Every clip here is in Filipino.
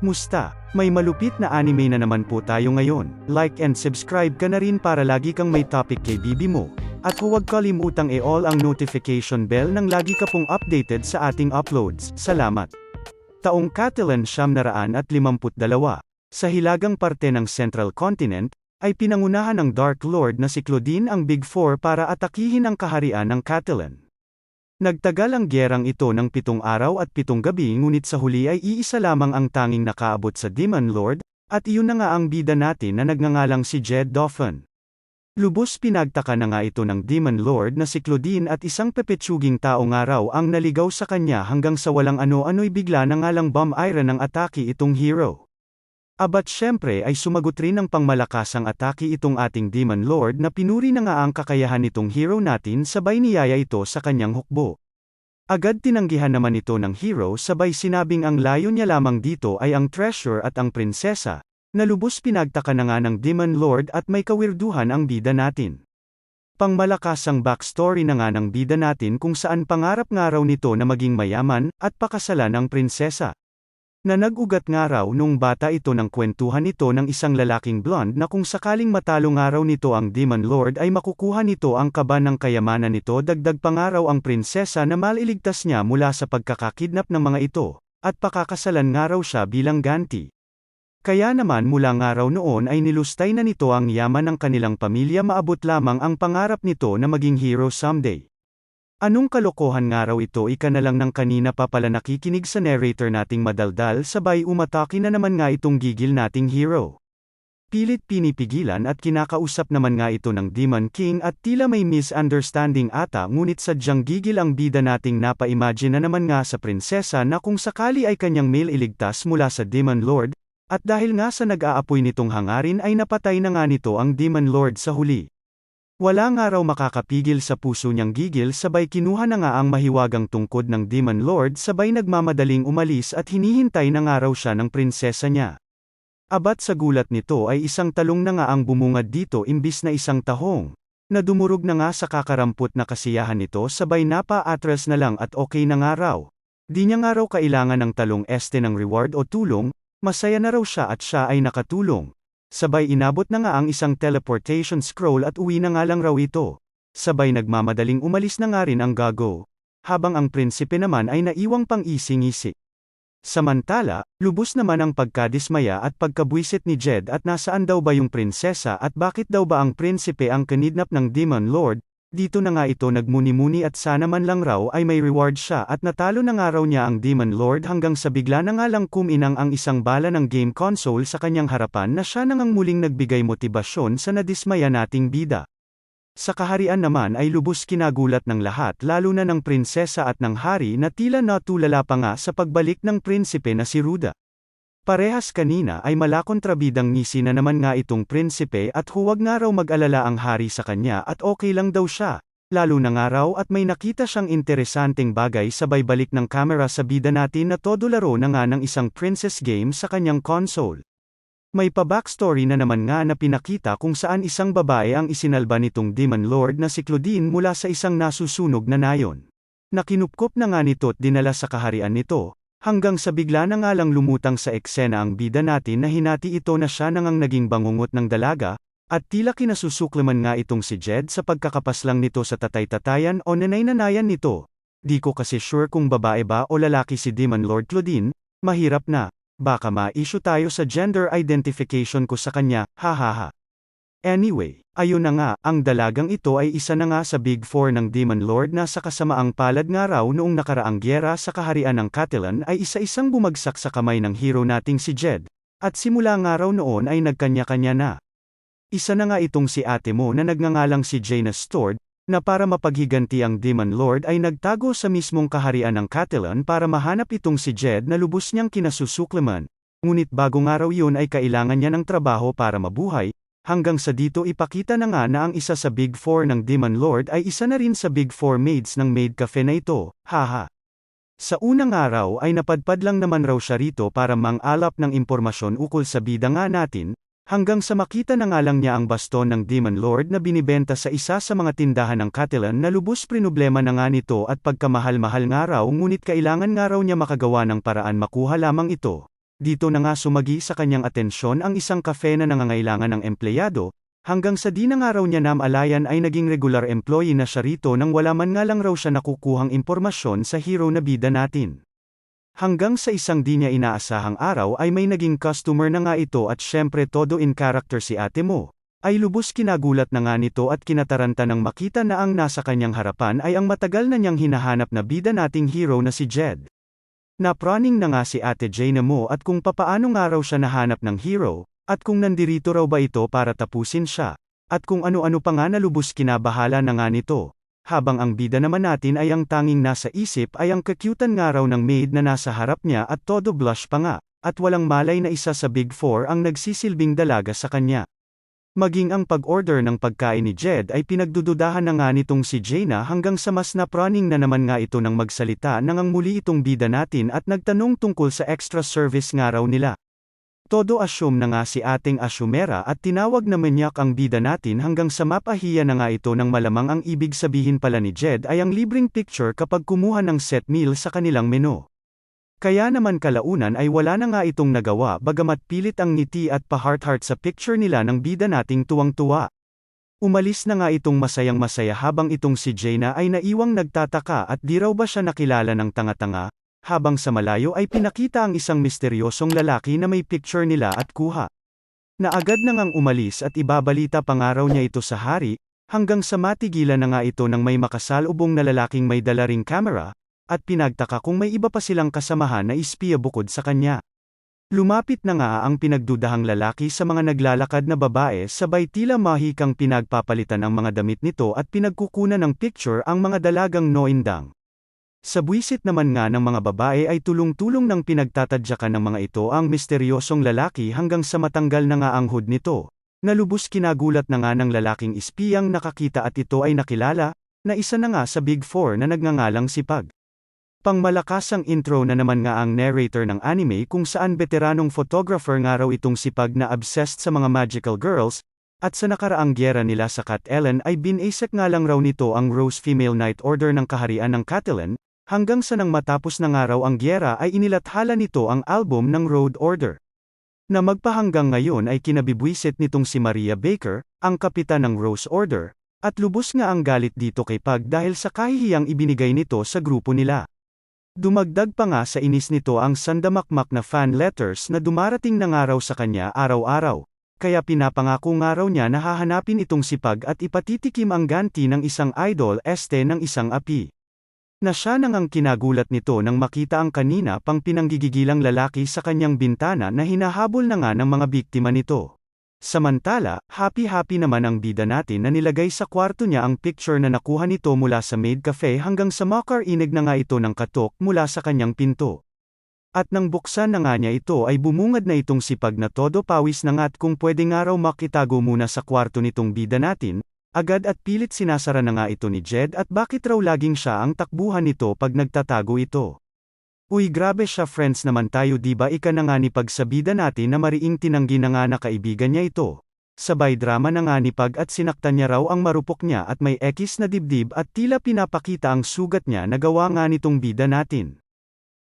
Musta? May malupit na anime na naman po tayo ngayon. Like and subscribe ka na rin para lagi kang may topic kay bibi mo. At huwag kalimutang i-all ang notification bell nang lagi ka pong updated sa ating uploads. Salamat. Taong Catalan 952. Sa hilagang parte ng Central Continent, ay pinangunahan ng Dark Lord na si Claudine ang Big Four para atakihin ang kaharian ng Catalan. Nagtagal ang gyerang ito ng 7 araw at 7 gabi ngunit sa huli ay iisa lamang ang tanging nakaabot sa Demon Lord, at iyon na nga ang bida natin na nagngangalang si Jed Dauphin. Lubos pinagtaka na nga ito ng Demon Lord na si Claudine at isang pepetsuging tao nga raw ang naligaw sa kanya hanggang sa walang ano-ano'y bigla na nga lang bomb-ira ng atake itong hero. Abat syempre ay sumagot rin ng pangmalakasang atake itong ating Demon Lord na pinuri na nga ang kakayahan nitong hero natin sabay niyaya ito sa kanyang hukbo. Agad tinanggihan naman ito ng hero sabay sinabing ang layo niya lamang dito ay ang treasure at ang prinsesa, na lubos pinagtaka na nga ng Demon Lord at may kawirduhan ang bida natin. Pangmalakasang backstory na nga ng bida natin kung saan pangarap nga raw nito na maging mayaman at pakasalan ang prinsesa. Na nag-ugat nga raw nung bata ito ng kwentuhan ito ng isang lalaking blonde na kung sakaling matalo nga raw nito ang Demon Lord ay makukuha nito ang kaba ng kayamanan nito dagdag pa nga raw ang prinsesa na maliligtas niya mula sa pagkakakidnap ng mga ito, at pakakasalan nga raw siya bilang ganti. Kaya naman mula nga raw noon ay nilustay na nito ang yaman ng kanilang pamilya maabot lamang ang pangarap nito na maging hero someday. Anong kalokohan nga raw ito ika na lang ng kanina pa pala nakikinig sa narrator nating madaldal sabay umatake na naman nga itong gigil nating hero. Pilit pinipigilan at kinakausap naman nga ito ng Demon King at tila may misunderstanding ata ngunit sadyang gigil ang bida nating napa-imagine na naman nga sa prinsesa na kung sakali ay kanyang iligtas mula sa Demon Lord, at dahil nga sa nag-aapoy nitong hangarin ay napatay na nga nito ang Demon Lord sa huli. Wala nga raw makakapigil sa puso niyang gigil sabay kinuha na nga ang mahiwagang tungkod ng Demon Lord sabay nagmamadaling umalis at hinihintay na nga raw siya ng prinsesa niya. Abat sa gulat nito ay isang talong na nga ang bumungad dito imbis na isang tahong, na dumurog na nga sa kakarampot na kasiyahan nito sabay napa-atras na lang at okay na nga raw. Di niya nga raw kailangan ng talong este ng reward o tulong, masaya na raw siya at siya ay nakatulong. Sabay inabot na nga ang isang teleportation scroll at uwi na nga lang raw ito. Sabay nagmamadaling umalis na nga rin ang gago. Habang ang prinsipe naman ay naiwang pang ising-isi. Samantala, lubos naman ang pagkadismaya at pagkabwisit ni Jed at nasaan daw ba yung prinsesa at bakit daw ba ang prinsipe ang kinidnap ng Demon Lord. Dito na nga ito nagmuni-muni at sana man lang raw ay may reward siya at natalo na nga raw niya ang Demon Lord hanggang sa bigla na nga lang kuminang ang isang bala ng game console sa kanyang harapan na siya nang muling nagbigay motibasyon sa nadismaya nating bida. Sa kaharian naman ay lubos kinagulat ng lahat lalo na ng prinsesa at ng hari na tila natulala pa nga sa pagbalik ng prinsipe na si Ruda. Parehas kanina ay malakontrabidang ngisi na naman nga itong prinsipe at huwag nga raw mag-alala ang hari sa kanya at okay lang daw siya, lalo na nga raw at may nakita siyang interesanteng bagay sabay balik ng camera sa bida natin na todo laro na nga ng isang princess game sa kanyang console. May pa-backstory na naman nga na pinakita kung saan isang babae ang isinalba nitong Demon Lord na si Claudine mula sa isang nasusunog na nayon. Nakinupkop na nga nito't dinala sa kaharian nito. Hanggang sa bigla na nga lang lumutang sa eksena ang bida natin na hinati ito na siya nang naging bangungot ng dalaga, at tila kinasusuklaman nga itong si Jed sa pagkakapaslang nito sa tatay-tatayan o nanay-nanayan nito. Di ko kasi sure kung babae ba o lalaki si Demon Lord Claudine, mahirap na, baka ma-issue tayo sa gender identification ko sa kanya, hahaha. Anyway, ayun na nga, ang dalagang ito ay isa na nga sa Big Four ng Demon Lord na sa kasamaang palad nga raw noong nakaraang gyera sa kaharian ng Catalan ay isa-isang bumagsak sa kamay ng hero nating si Jed, at simula nga raw noon ay nagkanya-kanya na. Isa na nga itong si ate mo na nagngangalang si Jaina Stord, na para mapaghiganti ang Demon Lord ay nagtago sa mismong kaharian ng Catalan para mahanap itong si Jed na lubos niyang kinasusuklaman, ngunit bago nga raw yun ay kailangan niya ng trabaho para mabuhay. Hanggang sa dito ipakita na nga na ang isa sa Big Four ng Demon Lord ay isa na rin sa Big Four maids ng maid cafe na ito, haha. Sa unang araw ay napadpad lang naman raw siya rito para mang-alap ng impormasyon ukol sa bida nga natin, hanggang sa makita na nga lang niya ang baston ng Demon Lord na binibenta sa isa sa mga tindahan ng Catalan na lubos problema na nga nito at pagkamahal-mahal nga raw ngunit kailangan nga raw niya makagawa ng paraan makuha lamang ito. dito na nga sumagi sa kanyang atensyon ang isang kafe na nangangailangan ng empleyado, hanggang sa di na nga raw niya namalayan ay naging regular employee na siya rito nang wala man nga lang raw siya nakukuhang impormasyon sa hero na bida natin. Hanggang sa isang di niya inaasahang araw ay may naging customer na nga ito at syempre todo in character si ate mo. Ay lubos kinagulat na nga nito at kinataranta nang makita na ang nasa kanyang harapan ay ang matagal na niyang hinahanap na bida nating hero na si Jed. Napraning na nga si ate Jaina mo at kung papaano nga raw siya nahanap ng hero, at kung nandirito raw ba ito para tapusin siya, at kung ano-ano pa nga na lubos kinabahala na nga nito. Habang ang bida naman natin ay ang tanging nasa isip ay ang kakyutan nga raw ng maid na nasa harap niya at todo blush pa nga, at walang malay na isa sa Big Four ang nagsisilbing dalaga sa kanya. Maging ang pag-order ng pagkain ni Jed ay pinagdududahan na nga nitong si Jaina hanggang sa mas napraning na naman nga ito nang magsalita nang ang muli itong bida natin at nagtanong tungkol sa extra service nga raw nila. Todo assume na nga si ating asyumera at tinawag na manyak ang bida natin hanggang sa mapahiya na nga ito nang malamang ang ibig sabihin pala ni Jed ay ang libreng picture kapag kumuha ng set meal sa kanilang menu. Kaya naman kalaunan ay wala na nga itong nagawa bagamat pilit ang ngiti at pa-heart-heart sa picture nila ng bida nating tuwang-tuwa. Umalis na nga itong masayang-masaya habang itong si Jaina ay naiwang nagtataka at di raw ba siya nakilala ng tanga-tanga, habang sa malayo ay pinakita ang isang misteryosong lalaki na may picture nila at kuha. Naagad na ngang umalis at ibabalita pa nga raw niya ito sa hari, hanggang sa matigilan na nga ito nang may makasalubong na lalaking may dala ring camera, at pinagtaka kung may iba pa silang kasamahan na espiya bukod sa kanya. Lumapit na nga ang pinagdudahang lalaki sa mga naglalakad na babae sabay tila mahikang pinagpapalitan ang mga damit nito at pinagkukunan ng picture ang mga dalagang noindang. Sa buwisit naman nga ng mga babae ay tulong-tulong ng pinagtatadyakan ng mga ito ang misteryosong lalaki hanggang sa matanggal na nga ang hood nito. Nalubos kinagulat na nga ng lalaking espiyang nakakita at ito ay nakilala, na isa na nga sa Big Four na nagngangalang si Pag. Pangmalakasang intro na naman nga ang narrator ng anime kung saan veteranong photographer nga raw itong si Pag na obsessed sa mga magical girls, at sa nakaraang gyera nila sa Cat Ellen ay binasek nga lang raw nito ang Rose Female Knight Order ng Kaharian ng Catalan, hanggang sa nang matapos na nga raw ang gyera ay inilathala nito ang album ng Road Order. Na magpahanggang ngayon ay kinabibwisit nitong si Maria Baker, ang kapitan ng Rose Order, at lubos nga ang galit dito kay Pag dahil sa kahihiyang ibinigay nito sa grupo nila. Dumagdag pa nga sa inis nito ang sandamakmak na fan letters na dumarating na nga raw sa kanya araw-araw, kaya pinapangako nga raw niya na hahanapin itong si Pag at ipatitikim ang ganti ng isang idol ng isang api. Na siya nang ang kinagulat nito nang makita ang kanina pang pinanggigigilang lalaki sa kanyang bintana na hinahabol na nga ng mga biktima nito. Samantala, happy-happy naman ang bida natin na nilagay sa kwarto niya ang picture na nakuha nito mula sa maid cafe hanggang sa makarinig na nga ito ng katok mula sa kanyang pinto. At nang buksan na nga niya ito ay bumungad na itong si Pag na todo pawis na nga at kung pwede nga raw makitago muna sa kwarto nitong bida natin, agad at pilit sinasara na nga ito ni Jed at bakit raw laging siya ang takbuhan nito pag nagtatago ito. Uy grabe siya friends naman tayo di ba ika na nga ni Pag sa bida natin na mariing tinanggi na nga na kaibigan niya ito. Sabay drama na nga ni Pag at sinaktan niya raw ang marupok niya at may ekis na dibdib at tila pinapakita ang sugat niya na gawa nga nitong bida natin.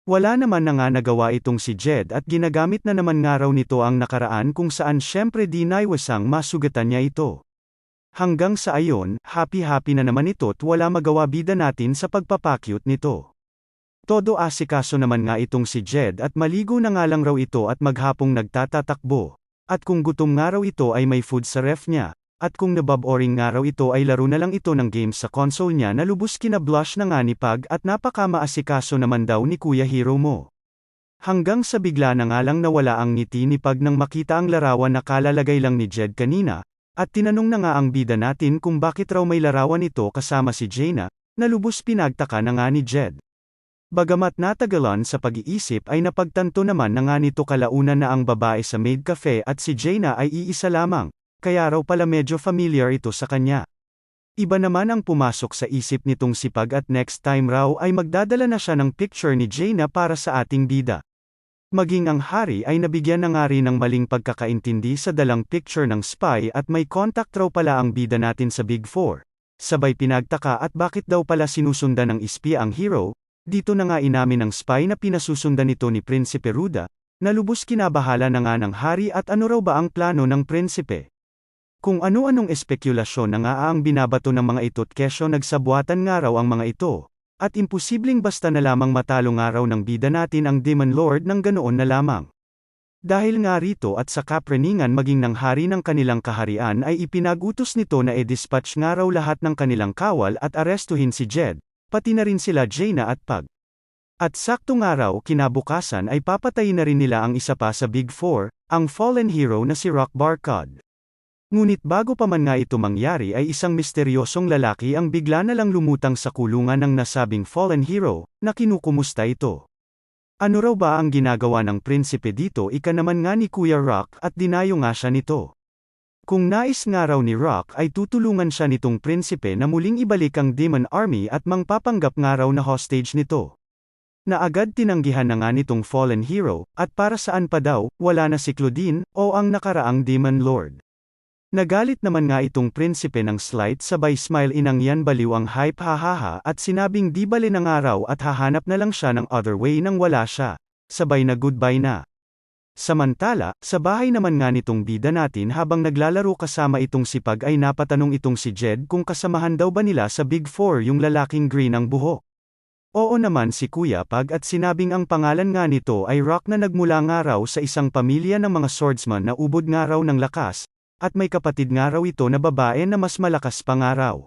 Wala naman na nga nagawa itong si Jed at ginagamit na naman nga raw nito ang nakaraan kung saan syempre di naiwasang masugatan niya ito. Hanggang sa ayon, happy-happy na naman ito at wala magawa bida natin sa pagpapakyut nito. Todo asikaso naman nga itong si Jed at maligo na nga lang raw ito at maghapong nagtatatakbo. At kung gutom nga raw ito ay may food sa ref niya, at kung nababoring nga raw ito ay laro na lang ito ng games sa console niya na lubos kinablush na nga ni Pag at napakamaasikaso naman daw ni Kuya Hero mo. Hanggang sa bigla na nga lang nawala ang ngiti ni Pag nang makita ang larawan na kalalagay lang ni Jed kanina, at tinanong na nga ang bida natin kung bakit raw may larawan ito kasama si Jaina, na lubos pinagtaka na nga ni Jed. Bagamat natagalan sa pag-iisip ay napagtanto naman na nga nito kalaunan na ang babae sa maid cafe at si Jaina ay iisa lamang, kaya raw pala medyo familiar ito sa kanya. Iba naman ang pumasok sa isip nitong si Pag at next time raw ay magdadala na siya ng picture ni Jaina para sa ating bida. Maging ang hari ay nabigyan na nga rin ng maling pagkakaintindi sa dalang picture ng spy at may contact raw pala ang bida natin sa Big Four. Sabay pinagtaka at bakit daw pala sinusundan ng espya ang hero. Dito na nga inamin ng spy na pinasusundan nito ni Prinsipe Ruda, Nalubos kinabahala na nga ng hari at ano raw ba ang plano ng prinsipe. Kung ano-anong espekulasyon na nga ang binabato ng mga ito't kesyo nagsabuatan nga raw ang mga ito. At imposibleng basta na lamang matalo nga raw ng bida natin ang Demon Lord ng ganoon na lamang. Dahil nga rito at sa kapreningan maging ng hari ng kanilang kaharian ay ipinagutos nito na i-dispatch nga raw lahat ng kanilang kawal at arestuhin si Jed, pati na rin sila Jaina at Pug. At sakto nga raw kinabukasan ay papatayin na rin nila ang isa pa sa Big Four, ang fallen hero na si Rock Barkod. Ngunit bago pa man nga ito mangyari ay isang misteryosong lalaki ang bigla na lang lumutang sa kulungan ng nasabing fallen hero, na kinukumusta ito. Ano raw ba ang ginagawa ng prinsipe dito? Ika naman nga ni Kuya Rock at dinayo nga siya nito. Kung nais nga raw ni Rock ay tutulungan siya nitong prinsipe na muling ibalik ang Demon Army at mangpapanggap nga raw na hostage nito. Na agad tinanggihan na nga nitong fallen hero, at para saan pa daw, wala na si Claudine, o ang nakaraang Demon Lord. Nagalit naman nga itong prinsipe ng slight sabay smile inangyan baliw ang hype hahaha at sinabing di bale ng araw at hahanap na lang siya ng other way nang wala siya. Sabay na goodbye na. Samantala, sa bahay naman nga nitong bida natin habang naglalaro kasama itong si Pug ay napatanong itong si Jed kung kasamahan daw ba nila sa Big Four yung lalaking green ang buhok. Oo naman si Kuya Pug at sinabing ang pangalan nga nito ay Rock na nagmula nga raw sa isang pamilya ng mga swordsman na ubod nga raw ng lakas. At may kapatid nga raw ito na babae na mas malakas pa nga raw.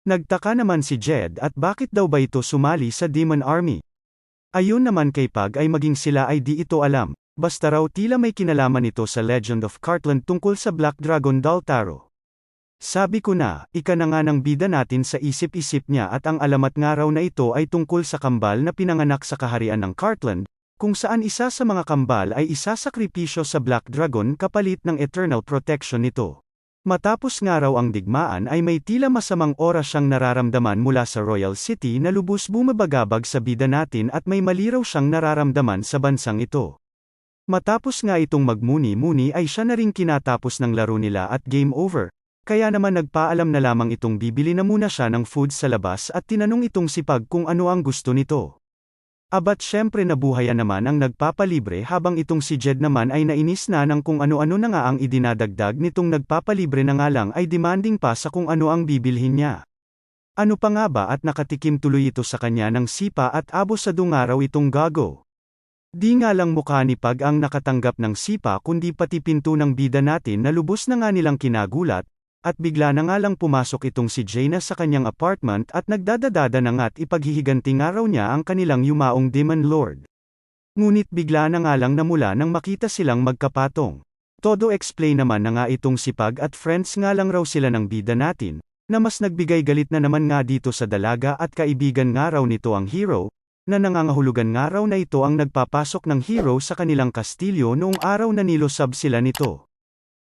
Nagtaka naman si Jed at bakit daw ba ito sumali sa Demon Army. Ayun naman kay Pug ay maging sila ay di ito alam, basta raw tila may kinalaman ito sa Legend of Cartland tungkol sa Black Dragon Daltaro. Sabi ko na, ika na nga ng bida natin sa isip-isip niya at ang alamat nga raw na ito ay tungkol sa kambal na pinanganak sa kaharian ng Cartland, kung saan isa sa mga kambal ay isasakripisyo sa Black Dragon kapalit ng eternal protection nito. Matapos nga raw ang digmaan ay may tila masamang oras siyang nararamdaman mula sa Royal City na lubos bumabagabag sa bida natin at may mali raw siyang nararamdaman sa bansang ito. Matapos nga itong magmuni-muni ay siya na ring kinatapos ng laro nila at game over, kaya naman nagpaalam na lamang itong bibili na muna siya ng food sa labas at tinanong itong si Pug kung ano ang gusto nito. Abat syempre nabuhayan naman ang nagpapalibre habang itong si Jed naman ay nainis na ng kung ano-ano na nga ang idinadagdag nitong nagpapalibre na nga lang ay demanding pa sa kung ano ang bibilhin niya. Ano pa nga ba at nakatikim tuloy ito sa kanya ng sipa at abo sa dungaraw itong gago. Di nga lang mukha ni Pug ang nakatanggap ng sipa kundi pati pinto ng bida natin na lubos na nga nilang kinagulat, at bigla na nga lang pumasok itong si Jaina sa kanyang apartment at nagdadadada na nga't ipaghihiganti nga raw niya ang kanilang yumaong Demon Lord. Ngunit bigla na nga lang namula nang makita silang magkapatong. Todo explain naman na nga itong si Pug at friends nga lang raw sila ng bida natin, na mas nagbigay galit na naman nga dito sa dalaga at kaibigan nga raw nito ang hero, na nangangahulugan nga raw na ito ang nagpapasok ng hero sa kanilang kastilyo noong araw na nilosab sila nito.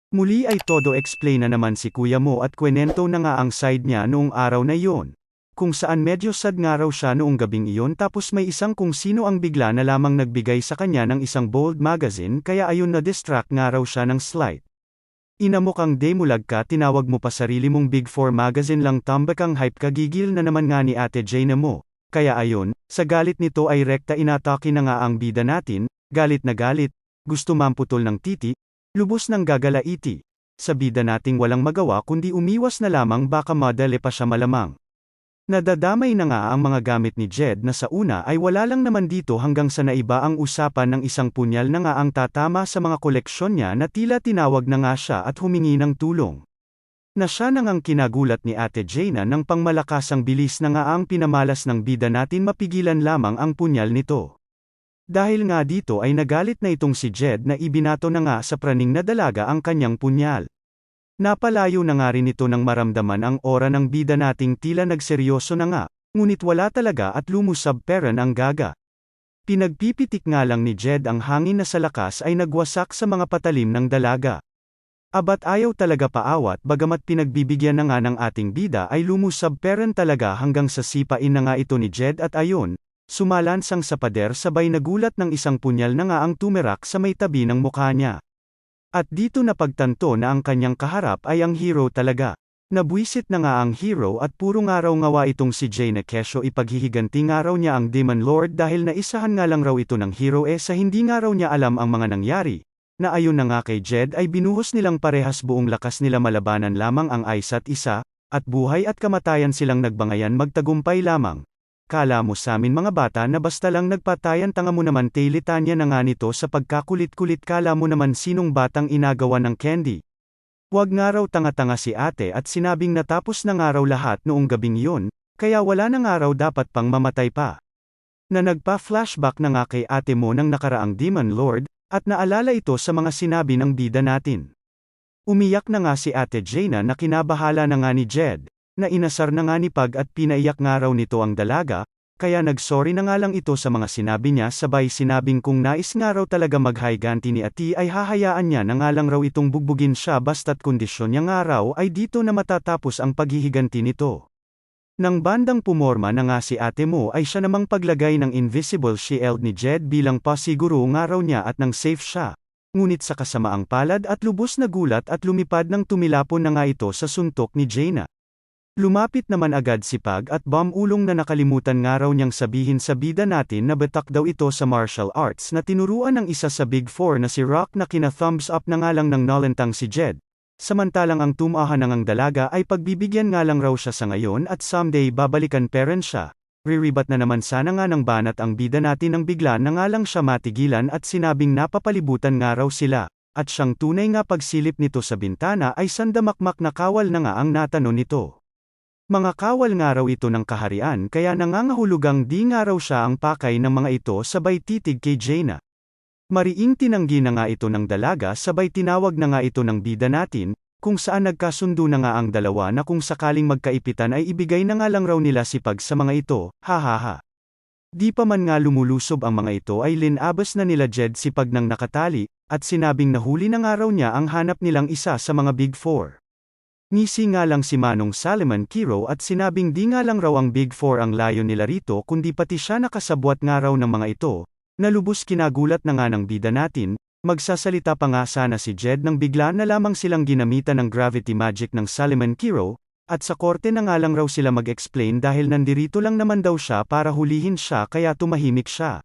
Muli ay todo explain na naman si Kuya Mo at kwenento na nga ang side niya noong araw na iyon. Kung saan medyo sad nga raw siya noong gabing iyon tapos may isang kung sino ang bigla na lamang nagbigay sa kanya ng isang bold magazine kaya ayun na distract nga raw siya ng slight. Inamok ang demulag ka tinawag mo pa sarili mong Big Four magazine lang tambak ang hype kagigil na naman nga ni Ate Jaina mo. Kaya ayun, sa galit nito ay rekta inatake na nga ang bida natin, galit na galit, gusto mamputol ng titi, lubos ng gagalaiti. Sa bida nating walang magawa kundi umiwas na lamang baka madali pa siya malamang. Nadadamay na nga ang mga gamit ni Jed na sa una ay wala lang naman dito hanggang sa naiba ang usapan ng isang punyal na nga ang tatama sa mga koleksyon niya na tila tinawag na nga siya at humingi ng tulong. Na siya nang ang kinagulat ni Ate Jaina ng pangmalakasang bilis na nga ang pinamalas ng bida natin mapigilan lamang ang punyal nito. Dahil nga dito ay nagalit na itong si Jed na ibinato na nga sa praning na dalaga ang kanyang punyal. Napalayo na nga rin ito nang maramdaman ang aura ng bida nating tila nagseryoso na nga, ngunit wala talaga at lumusab peran ang gaga. Pinagpipitik nga lang ni Jed ang hangin na sa lakas ay nagwasak sa mga patalim ng dalaga. Abat ayaw talaga paawat bagamat pinagbibigyan na nga ng ating bida ay lumusab peran talaga hanggang sa sipain na nga ito ni Jed at ayon. Sumalansang sa pader sabay nagulat ng isang punyal na nga ang tumerak sa may tabi ng mukha niya. At dito napagtanto na ang kanyang kaharap ay ang hero talaga. Nabwisit na nga ang hero at purong araw ngawa itong si Jaina kesyo ipaghihiganti nga raw niya ang Demon Lord dahil naisahan nga lang raw ito ng hero sa hindi nga raw niya alam ang mga nangyari. Na ayon na nga kay Jed ay binuhos nilang parehas buong lakas nila malabanan lamang ang isa't isa, at buhay at kamatayan silang nagbangayan magtagumpay lamang. Kala mo samin mga bata na basta lang nagpatayan tanga mo naman Tanya na nga nito sa pagkakulit-kulit kala mo naman sinong batang inagawa ng candy. Wag nga raw tanga-tanga si ate at sinabing natapos na nga raw lahat noong gabing iyon, kaya wala na nga raw dapat pang mamatay pa. Na nagpa-flashback na nga kay ate mo ng nakaraang Demon Lord, at naalala ito sa mga sinabi ng bida natin. Umiyak na nga si ate Jaina na kinabahala na nga ni Jed, na inasar na nga ni Pag at pinaiyak nga raw nito ang dalaga, kaya nagsorry na nga lang ito sa mga sinabi niya sabay sinabing kung nais nga raw talaga maghiganti ni ati ay hahayaan niya na nga lang raw itong bugbugin siya basta't kondisyon niya nga raw ay dito na matatapos ang paghihiganti nito. Nang bandang pumorma na nga si ate mo ay siya namang paglagay ng invisible shield ni Jed bilang pasiguro nga raw niya at nang safe siya. Ngunit sa kasamaang palad at lubos na gulat at lumipad nang tumilapon na nga ito sa suntok ni Jaina. Lumapit naman agad si Pag at Ulong na nakalimutan nga raw niyang sabihin sa bida natin na batak daw ito sa martial arts na tinuruan ng isa sa Big Four na si Rock na kina-thumbs up na nga lang ng nolentang si Jed. Samantalang ang tumahan ng ang dalaga ay pagbibigyan nga lang raw siya sa ngayon at someday babalikan peren siya. Riribat na naman sana nga ng banat ang bida natin nang bigla na nga lang siya matigilan at sinabing napapalibutan nga raw sila. At siyang tunay nga pagsilip nito sa bintana ay sandamakmak na kawal na nga ang natano nito. Mga kawal nga raw ito ng kaharian kaya nangangahulugang di nga raw siya ang pakay ng mga ito sabay titig kay Jaina. Mariing tinanggi na nga ito ng dalaga sabay tinawag na nga ito ng bida natin, kung saan nagkasundo na nga ang dalawa na kung sakaling magkaipitan ay ibigay na nga lang raw nila si Pag sa mga ito, hahaha. Di pa man nga lumulusob ang mga ito ay linabas na nila Jed si Pag nang nakatali, at sinabing nahuli na nga raw niya ang hanap nilang isa sa mga Big Four. Ngisi nga lang si Manong Solomon Kiro at sinabing di nga lang raw ang Big Four ang layo nila rito kundi pati siya nakasabwat nga raw ng mga ito, na lubos kinagulat na nga ng bida natin, magsasalita pa nga sana si Jed nang bigla na lamang silang ginamitan ng gravity magic ng Solomon Kiro, at sa korte na nga lang raw sila mag-explain dahil nandirito lang naman daw siya para hulihin siya kaya tumahimik siya.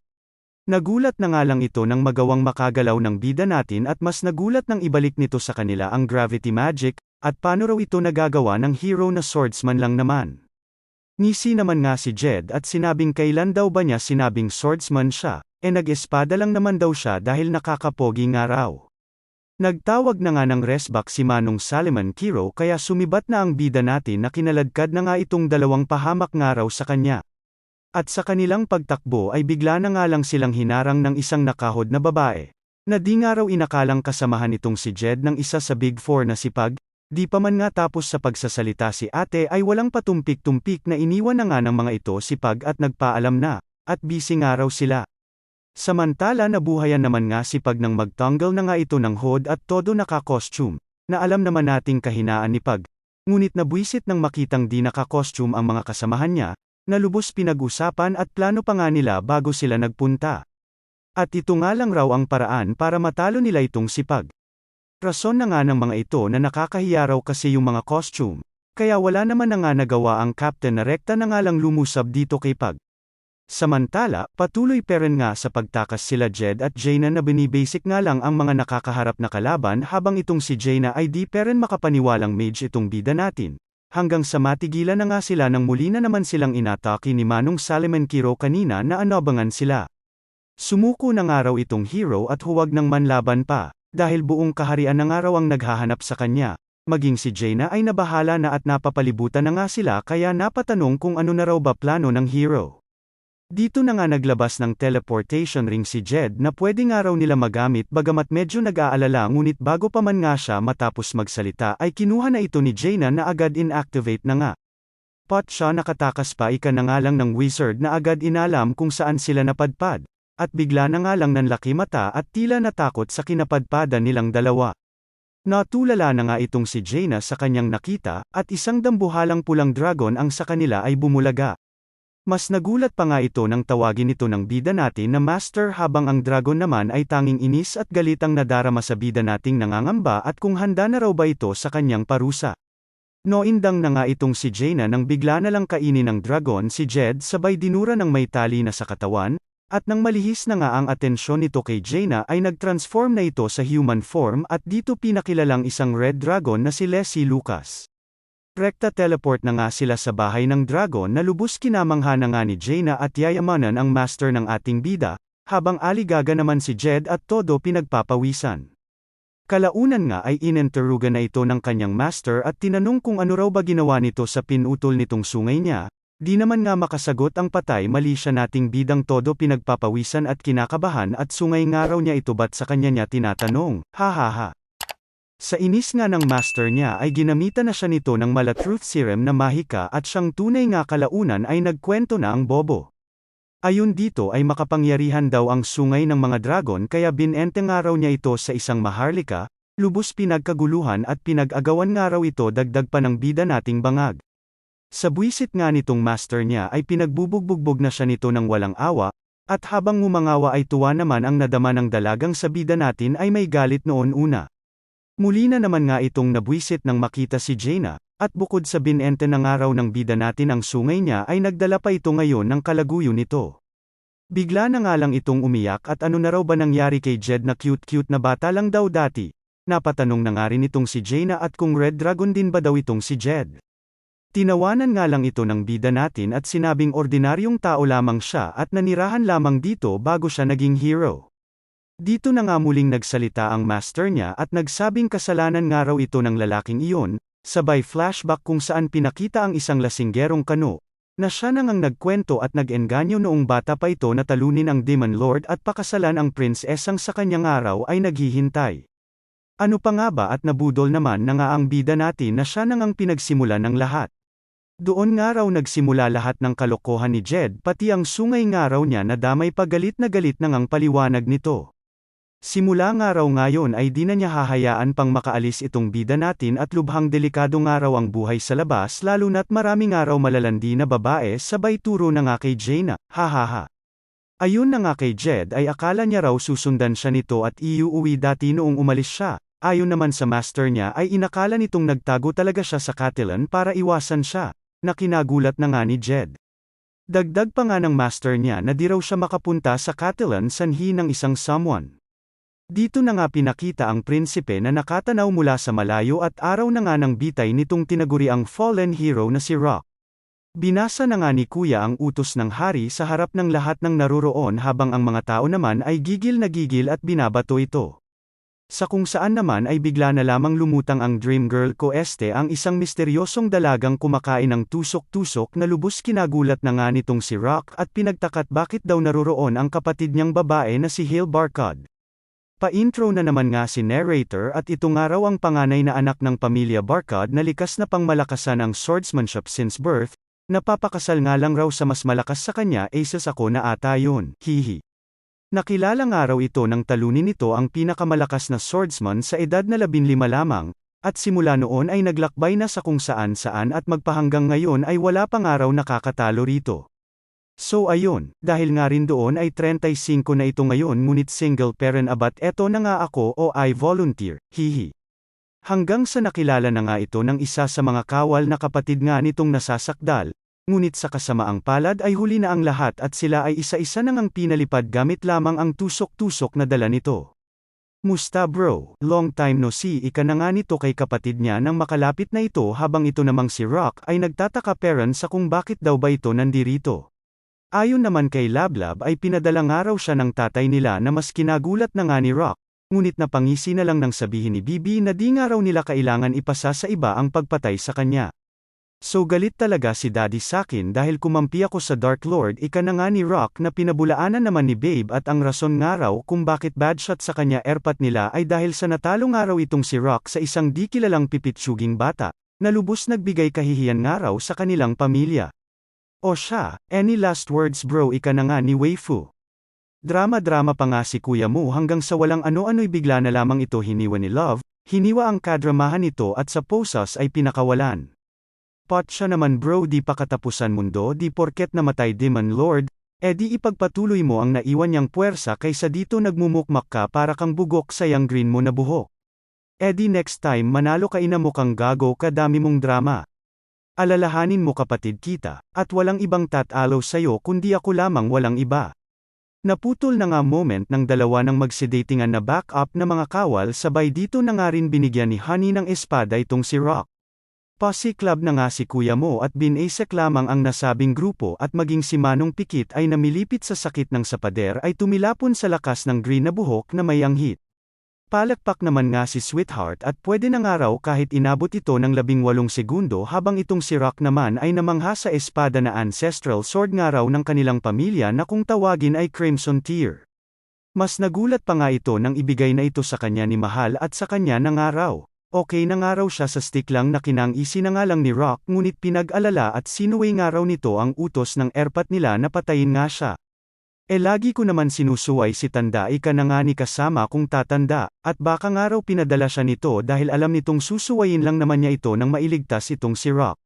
Nagulat na nga lang ito nang magawang makagalaw ng bida natin at mas nagulat nang ibalik nito sa kanila ang gravity magic, at paano raw ito nagagawa ng hero na swordsman lang naman. Ngisi naman nga si Jed at sinabing kailan daw ba niya sinabing swordsman siya, nag-espada lang naman daw siya dahil nakakapogi nga raw. Nagtawag na nga ng resback si Manong Solomon Kiro kaya sumibat na ang bida natin na kinaladkad na nga itong dalawang pahamak nga raw sa kanya. At sa kanilang pagtakbo ay bigla na nga lang silang hinarang ng isang nakahod na babae, na di nga raw inakalang kasamahan itong si Jed ng isa sa Big Four na si Pag. Di pa man nga tapos sa pagsasalita si ate ay walang patumpik-tumpik na iniwan na nga ng mga ito si Pag at nagpaalam na, at busy nga raw sila. Samantala nabuhayan naman nga si Pag nang magtanggal na nga ito ng hood at todo naka-costume, na alam naman nating kahinaan ni Pag. Ngunit nabwisit nang makitang di naka-costume ang mga kasamahan niya, na lubos pinag-usapan at plano pa nga nila bago sila nagpunta. At ito nga lang raw ang paraan para matalo nila itong si Pag. Rason na nga ng mga ito na nakakahiya raw kasi yung mga costume, kaya wala naman na nga nagawa ang captain na rekta na nga lang lumusab dito kay Pag. Samantala, patuloy pa rin nga sa pagtakas sila Jed at Jaina na binibasic nga lang ang mga nakakaharap na kalaban habang itong si Jaina ay di pa rin makapaniwalang mage itong bida natin. Hanggang sa matigilan na nga sila nang muli na naman silang inatake ni Manong Solomon Kiro kanina na anabangan sila. Sumuko na nga raw itong hero at huwag nang manlaban pa. Dahil buong kaharian na nga raw ang naghahanap sa kanya, maging si Jaina ay nabahala na at napapalibutan na nga sila kaya napatanong kung ano na raw ba plano ng hero. Dito na nga naglabas ng teleportation ring si Jed na pwede nga raw nila magamit bagamat medyo nag-aalala ngunit bago pa man nga siya matapos magsalita ay kinuha na ito ni Jaina na agad inactivate na nga. Pot siya nakatakas pa ika na nga lang ng wizard na agad inalam kung saan sila napadpad. At bigla na nga lang nanlaki mata at tila natakot sa kinapadpadan nilang dalawa. Natulala na nga itong si Jaina sa kanyang nakita, at isang dambuhalang pulang dragon ang sa kanila ay bumulaga. Mas nagulat pa nga ito nang tawagin ito ng bida natin na master habang ang dragon naman ay tanging inis at galit ang nadarama sa bida nating nangangamba at kung handa na raw ba ito sa kanyang parusa. Noindang na nga itong si Jaina nang bigla na lang kainin ng dragon si Jed sabay dinura ng may tali na sa katawan, at nang malihis na nga ang atensyon nito kay Jaina ay nag-transform na ito sa human form at dito pinakilalang isang red dragon na si Leslie Lucas. Rekta teleport na nga sila sa bahay ng dragon na lubos kinamangha na nga ni Jaina at yayamanan ang master ng ating bida, habang aligaga naman si Jed at todo pinagpapawisan. Kalaunan nga ay inenterugan na ito ng kanyang master at tinanong kung ano raw ba ginawa nito sa pinutol nitong sungay niya, di naman nga makasagot ang patay mali siya nating bidang todo pinagpapawisan at kinakabahan at sungay nga raw niya ito ba't sa kanya niya tinatanong, hahaha. Sa inis nga ng master niya ay ginamitan na siya nito ng mala truth serum na mahika at siyang tunay nga kalaunan ay nagkwento na ang bobo. Ayon dito ay makapangyarihan daw ang sungay ng mga dragon kaya binente nga raw niya ito sa isang maharlika, lubos pinagkaguluhan at pinag-agawan nga raw ito dagdag pa ng bida nating bangag. Sa buwisit nga nitong master niya ay pinagbubugbog na siya nito ng walang awa, at habang ngumangawa ay tuwa naman ang nadama ng dalagang sa bida natin ay may galit noon una. Muli na naman nga itong nabwisit nang makita si Jaina, at bukod sa binente ng araw ng bida natin ang sungay niya ay nagdala pa ito ngayon ng kalaguyo nito. Bigla na nga lang itong umiyak at ano na raw ba nangyari kay Jed na cute-cute na bata lang daw dati. Napatanong na nga rin itong si Jaina at kung red dragon din ba daw itong si Jed. Tinawanan nga lang ito ng bida natin at sinabing ordinaryong tao lamang siya at nanirahan lamang dito bago siya naging hero. Dito na nga muling nagsalita ang master niya at nagsabing kasalanan nga raw ito ng lalaking iyon, sabay flashback kung saan pinakita ang isang lasinggerong kano, na siya nang ang nagkwento at nag-engganyo noong bata pa ito na talunin ang Demon Lord at pakasalan ang prinsesang sa kanyang araw ay naghihintay. Ano pa nga ba at nabudol naman na nga ang bida natin na siya nang ang pinagsimula ng lahat. Doon nga raw nagsimula lahat ng kalokohan ni Jed pati ang sungay nga raw niya na damay pa galit na ngang paliwanag nito. Simula nga raw ngayon ay di na niya hahayaan pang makaalis itong bida natin at lubhang delikado nga raw ang buhay sa labas lalo na't marami nga raw malalandi na babae sabay turo na nga kay Jaina, hahaha. Ayun na nga kay Jed ay akala niya raw susundan siya nito at iuuwi dati noong umalis siya, ayon naman sa master niya ay inakala nitong nagtago talaga siya sa Catalan para iwasan siya, na kinagulat na nga ni Jed. Dagdag pa nga ng master niya na di raw siya makapunta sa Catalan sanhi ng isang someone. Dito na nga pinakita ang prinsipe na nakatanaw mula sa malayo at araw na nga ng bitay nitong tinaguriang fallen hero na si Rock. Binasa na nga ni Kuya ang utos ng hari sa harap ng lahat ng naroroon habang ang mga tao naman ay gigil na gigil at binabato ito. Sa kung saan naman ay bigla na lamang lumutang ang dream girl ko ang isang misteryosong dalagang kumakain ng tusok-tusok na lubos kinagulat na nga nitong si Rock at pinagtakat bakit daw naroroon ang kapatid niyang babae na si Hale Barkad. Pa-intro na naman nga si narrator at ito nga raw ang panganay na anak ng pamilya Barkad na likas na pangmalakasan ang swordsmanship since birth, napapakasal nga lang raw sa mas malakas sa kanya aces ako na ata yun, hihi. Nakilala nga raw ito ng talunin nito ang pinakamalakas na swordsman sa edad na 15 lamang, at simula noon ay naglakbay na sa kung saan-saan at magpahanggang ngayon ay wala pang araw nakakatalo rito. So ayun, dahil nga rin doon ay 35 na ito ngayon ngunit single parent abat eto na nga ako o I volunteer, hihi. Hanggang sa nakilala na nga ito ng isa sa mga kawal na kapatid nga nitong nasasakdal, ngunit sa kasamaang palad ay huli na ang lahat at sila ay isa-isa na ngang pinalipad gamit lamang ang tusok-tusok na dala nito. Musta bro, long time no see ika na nga nito kay kapatid niya nang makalapit na ito habang ito namang si Rock ay nagtataka parents sa kung bakit daw ba ito nandirito. Ayon naman kay Lablab ay pinadala nga raw siya ng tatay nila na mas kinagulat na nga ni Rock, ngunit napangisi na lang nang sabihin ni Bibi na di nga raw nila kailangan ipasa sa iba ang pagpatay sa kanya. So galit talaga si Daddy sakin dahil kumampi ako sa Dark Lord ika na nga ni Rock na pinabulaanan naman ni Babe at ang rason nga raw kung bakit bad shot sa kanya erpat nila ay dahil sa natalo nga raw itong si Rock sa isang di kilalang pipitsuging bata, na lubos nagbigay kahihiyan nga raw sa kanilang pamilya. O siya, any last words bro ika na nga ni Waifu. Drama-drama pa nga si kuya mo hanggang sa walang ano-ano'y bigla na lamang ito hiniwa ni Love, hiniwa ang kadramahan nito at sa posas ay pinakawalan. Pot siya naman bro di pa katapusan mundo di porket namatay Demon Lord, di ipagpatuloy mo ang naiwan niyang puwersa kaysa dito nagmumukmak ka para kang bugok sa yang green mo na buhok. Edi next time manalo ka ina mo kang gago kadami mong drama. Alalahanin mo kapatid kita, at walang ibang tatalo sa'yo kundi ako lamang walang iba. Naputol na nga moment ng dalawa ng magsidatingan na back-up na mga kawal sabay dito na nga rin binigyan ni Honey ng espada itong si Rock. Posse club na nga si Kuya Mo at binasek lamang ang nasabing grupo at maging si Manong Pikit ay namilipit sa sakit ng sapader ay tumilapon sa lakas ng green na buhok na may anghit. Palakpak naman nga si Sweetheart at pwede na nga raw kahit inabot ito ng 18 segundo habang itong si Rock naman ay namangha sa espada na ancestral sword nga raw ng kanilang pamilya na kung tawagin ay Crimson Tear. Mas nagulat pa nga ito nang ibigay na ito sa kanya ni Mahal at sa kanya na nga raw. Okay na nga raw siya sa stick lang na kinang-isi na nga lang ni Rock ngunit pinag-alala at sinuway nga raw nito ang utos ng erpat nila na patayin nga siya. Lagi ko naman sinusuway si Tanda ika na nga ni kasama kung tatanda, at baka nga raw pinadala siya nito dahil alam nitong susuwayin lang naman niya ito nang mailigtas itong si Rock.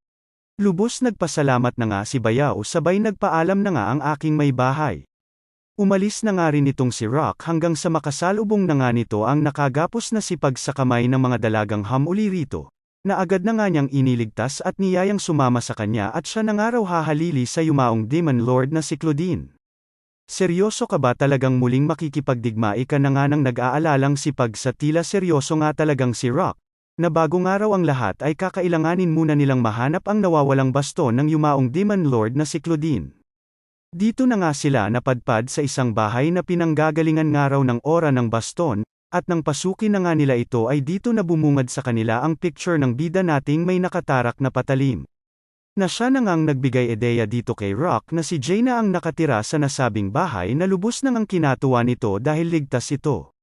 Lubos nagpasalamat na nga si Bayao sabay nagpaalam na nga ang aking may bahay. Umalis na nga rin itong si Rock hanggang sa makasalubong na nga nito ang nakagapos na sipag sa kamay ng mga dalagang hamuli rito, na agad na nga niyang iniligtas at niyayang sumama sa kanya at siya na nga raw hahalili sa yumaong Demon Lord na si Claudine. Seryoso ka ba talagang muling makikipagdigmai ka na nga nang nag-aalalang sipag sa tila seryoso nga talagang si Rock, na bago nga raw ang lahat ay kakailanganin muna nilang mahanap ang nawawalang baston ng yumaong Demon Lord na si Claudine. Dito na nga sila napadpad sa isang bahay na pinanggagalingan nga raw ng ora ng baston, at nang pasukin na nga nila ito ay dito na bumungad sa kanila ang picture ng bida nating may nakatarak na patalim. Na siya na ngang nagbigay ideya dito kay Rock na si Jaina ang nakatira sa nasabing bahay na lubos na ngang kinatuwa nito dahil ligtas ito.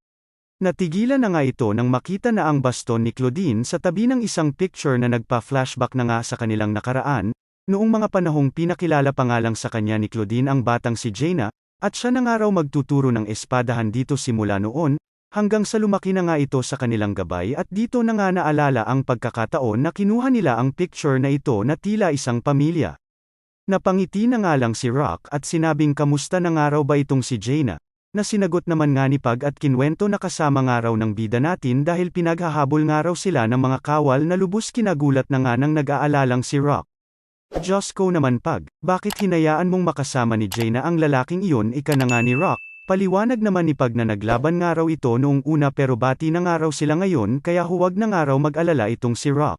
Natigilan na nga ito nang makita na ang baston ni Claudine sa tabi ng isang picture na nagpa-flashback na nga sa kanilang nakaraan, noong mga panahong pinakilala pa nga lang sa kanya ni Claudine ang batang si Jaina, at siya na nga raw magtuturo ng espadahan dito simula noon, hanggang sa lumaki na nga ito sa kanilang gabay at dito na nga naalala ang pagkakataon na kinuha nila ang picture na ito na tila isang pamilya. Napangiti na nga lang si Rock at sinabing kamusta na nga raw ba itong si Jaina, na sinagot naman nga ni Pag at kinwento na kasama nga raw ng bida natin dahil pinaghahabol nga raw sila ng mga kawal na lubos kinagulat na nga nang nag-aalalang si Rock. Diyos ko naman Pag, bakit hinayaan mong makasama ni Jaina ang lalaking iyon ika na nga ni Rock? Paliwanag naman ni Pag na naglaban nga raw ito noong una pero bati na nga raw sila ngayon kaya huwag na nga raw mag-alala itong si Rock.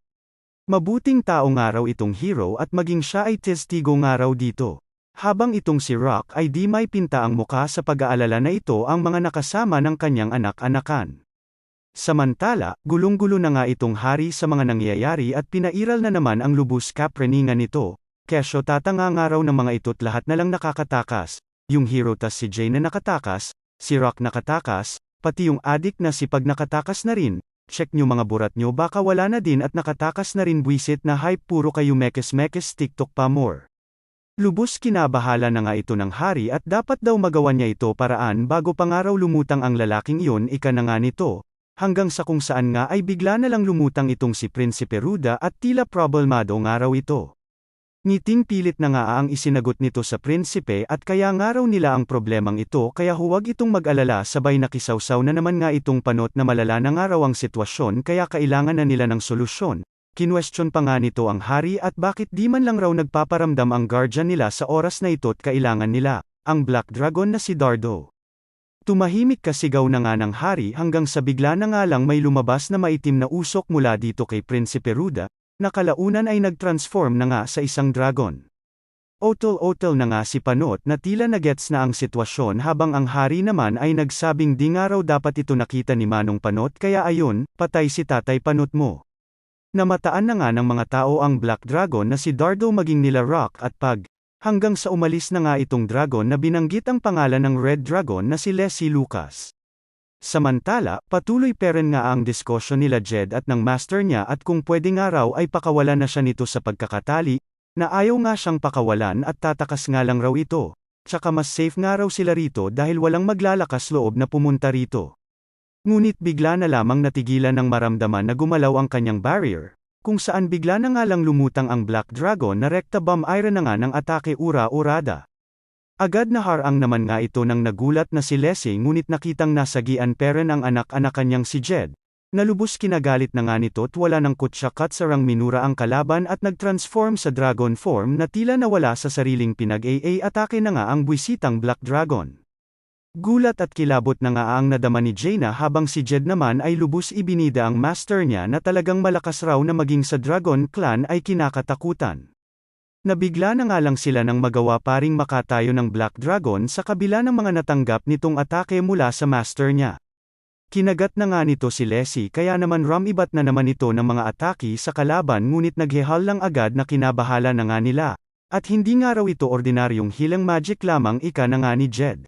Mabuting tao nga raw itong hero at maging siya ay testigo nga raw dito. Habang itong si Rock ay di may pinta ang muka sa pag-aalala na ito ang mga nakasama ng kanyang anak-anakan. Samantala, gulong-gulo na nga itong hari sa mga nangyayari at pinairal na naman ang lubos kapreningan nito, kesyo tatanga nga raw ng mga ito't lahat na lang nakakatakas. Yung hero tas si Jane na nakatakas, si Rock nakatakas, pati yung adik na si Pag nakatakas na rin, check nyo mga burat nyo baka wala na din at nakatakas na rin buwisit na hype puro kayo mekes-mekes TikTok pa more. Lubos kinabahala na nga ito ng hari at dapat daw magawa niya ito paraan bago pa nga raw lumutang ang lalaking iyon ika na nga nito, hanggang sa kung saan nga ay bigla na lang lumutang itong si Prinsipe Ruda at tila problemado nga raw ito. Ngiting pilit na nga ang isinagot nito sa prinsipe at kaya nga raw nila ang problemang ito kaya huwag itong mag-alala sabay nakisawsaw na naman nga itong panot na malala na nga raw ang sitwasyon kaya kailangan na nila ng solusyon. Kinwestiyon pa nga nito ang hari at bakit di man lang raw nagpaparamdam ang guardian nila sa oras na ito't kailangan nila, ang Black Dragon na si Dardo. Tumahimik kasigaw na nga ng hari hanggang sa bigla na nga lang may lumabas na maitim na usok mula dito kay Prinsipe Ruda, na kalaunan ay nag-transform na nga sa isang dragon. Otol-otol na nga si Panot na tila nagets na ang sitwasyon habang ang hari naman ay nagsabing di nga raw dapat ito nakita ni Manong Panot kaya ayon, patay si Tatay Panot mo. Namataan na nga ng mga tao ang Black Dragon na si Dardo maging nila Rock at Pag, hanggang sa umalis na nga itong dragon na binanggit ang pangalan ng Red Dragon na si Leslie Lucas. Samantala, patuloy pa rin nga ang diskusyon nila Jed at ng master niya at kung pwede nga raw ay pakawalan na siya nito sa pagkakatali, na ayaw nga siyang pakawalan at tatakas nga lang raw ito, tsaka mas safe nga raw sila rito dahil walang maglalakas loob na pumunta rito. Ngunit bigla na lamang natigilan ng maramdaman na gumalaw ang kanyang barrier, kung saan bigla na nga lang lumutang ang Black Dragon na rekta bomb iron na nga ng atake ura-urada. Agad na harang naman nga ito nang nagulat na si Leslie ngunit nakitang nasagian pa rin ang anak-anak kanyang si Jed, Nalubos kinagalit na nga nito't wala ng kutsyakat sarang minura ang kalaban at nag-transform sa dragon form na tila nawala sa sariling pinag-atake na nga ang buwisitang Black Dragon. Gulat at kilabot na nga ang nadama ni Jaina habang si Jed naman ay lubos ibinida ang master niya na talagang malakas raw na maging sa Dragon Clan ay kinakatakutan. Nabigla na nga lang sila nang magawa paring makatayo ng Black Dragon sa kabila ng mga natanggap nitong atake mula sa master niya. Kinagat na nga nito si Leslie kaya naman ramibat na naman ito ng mga atake sa kalaban ngunit naghehal lang agad na kinabahala na nga nila. At hindi nga raw ito ordinaryong hilang magic lamang ika na nga ni Jed.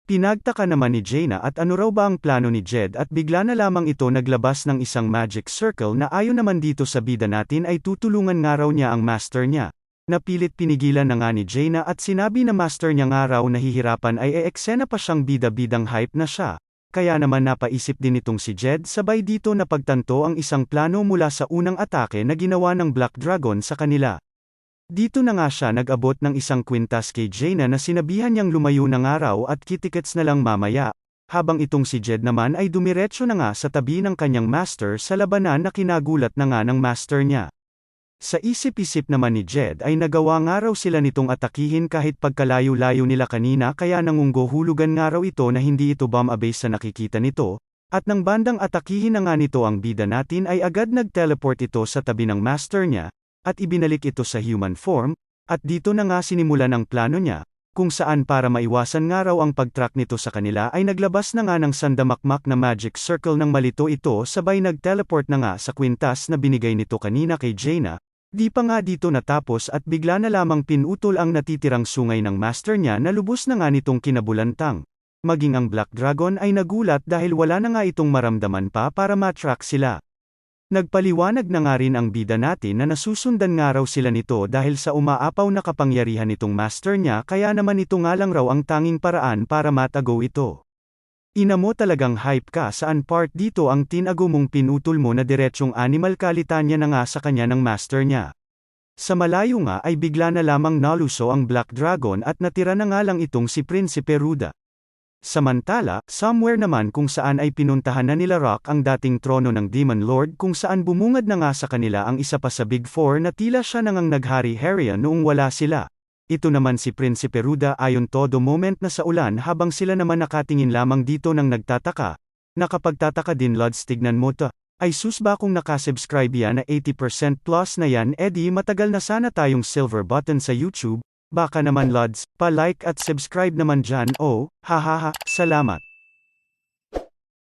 Pinagtaka naman ni Jaina at ano raw ba ang plano ni Jed at bigla na lamang ito naglabas ng isang magic circle na ayon naman dito sa bida natin ay tutulungan nga raw niya ang master niya. Napilit pinigilan na nga ni Jaina at sinabi na master niya nga raw nahihirapan ay eksena pa siyang bida-bidang hype na siya. Kaya naman napaisip din itong si Jed sabay dito napagtanto ang isang plano mula sa unang atake na ginawa ng Black Dragon sa kanila. Dito na nga siya nag-abot ng isang kwintas kay Jaina na sinabihan niyang lumayo ng araw at kitikets na lang mamaya, habang itong si Jed naman ay dumiretso na nga sa tabi ng kanyang master sa labanan na kinagulat na nga ng master niya. Sa isip-isip naman ni Jed ay nagawa nga raw sila nitong atakihin kahit pagkalayo-layo nila kanina kaya nangunggohulugan nga raw ito na hindi ito bomb-abase sa nakikita nito, at nang bandang atakihin na nga nito ang bida natin ay agad nag-teleport ito sa tabi ng master niya, at ibinalik ito sa human form, at dito na nga sinimulan ang plano niya, kung saan para maiwasan nga raw ang pag-track nito sa kanila ay naglabas na nga ng sandamakmak na magic circle ng malito ito sabay nag-teleport na nga sa kwintas na binigay nito kanina kay Jaina. Di pa nga dito natapos at bigla na lamang pinutol ang natitirang sungay ng master niya na lubos na nga nitong kinabulantang. Maging ang Black Dragon ay nagulat dahil wala na nga itong maramdaman pa para matrack sila. Nagpaliwanag na nga rin ang bida natin na nasusundan nga raw sila nito dahil sa umaapaw na kapangyarihan nitong master niya kaya naman ito nga lang raw ang tanging paraan para matago ito. Ina mo talagang hype ka saan part dito ang tinago mong pinutol mo na diretsyong animal kalitanya na nga sa kanya ng master niya. Sa malayo nga ay bigla na lamang naluso ang Black Dragon at natira na nga lang itong si Prinsipe Ruda. Samantala, somewhere naman kung saan ay pinuntahan na nila Rock ang dating trono ng Demon Lord kung saan bumungad na nga sa kanila ang isa pa sa Big Four na tila siya nangang naghari Heria noong wala sila. Ito naman si Prinsipe Ruda ayon todo moment na sa ulan habang sila naman nakatingin lamang dito nang nagtataka. Nakapagtataka din Lods tignan mo to. Ay sus ba kung nakasubscribe yan na 80% plus na yan edi matagal na sana tayong silver button sa YouTube. Baka naman Lods, pa-like at subscribe naman dyan oh, hahaha, salamat.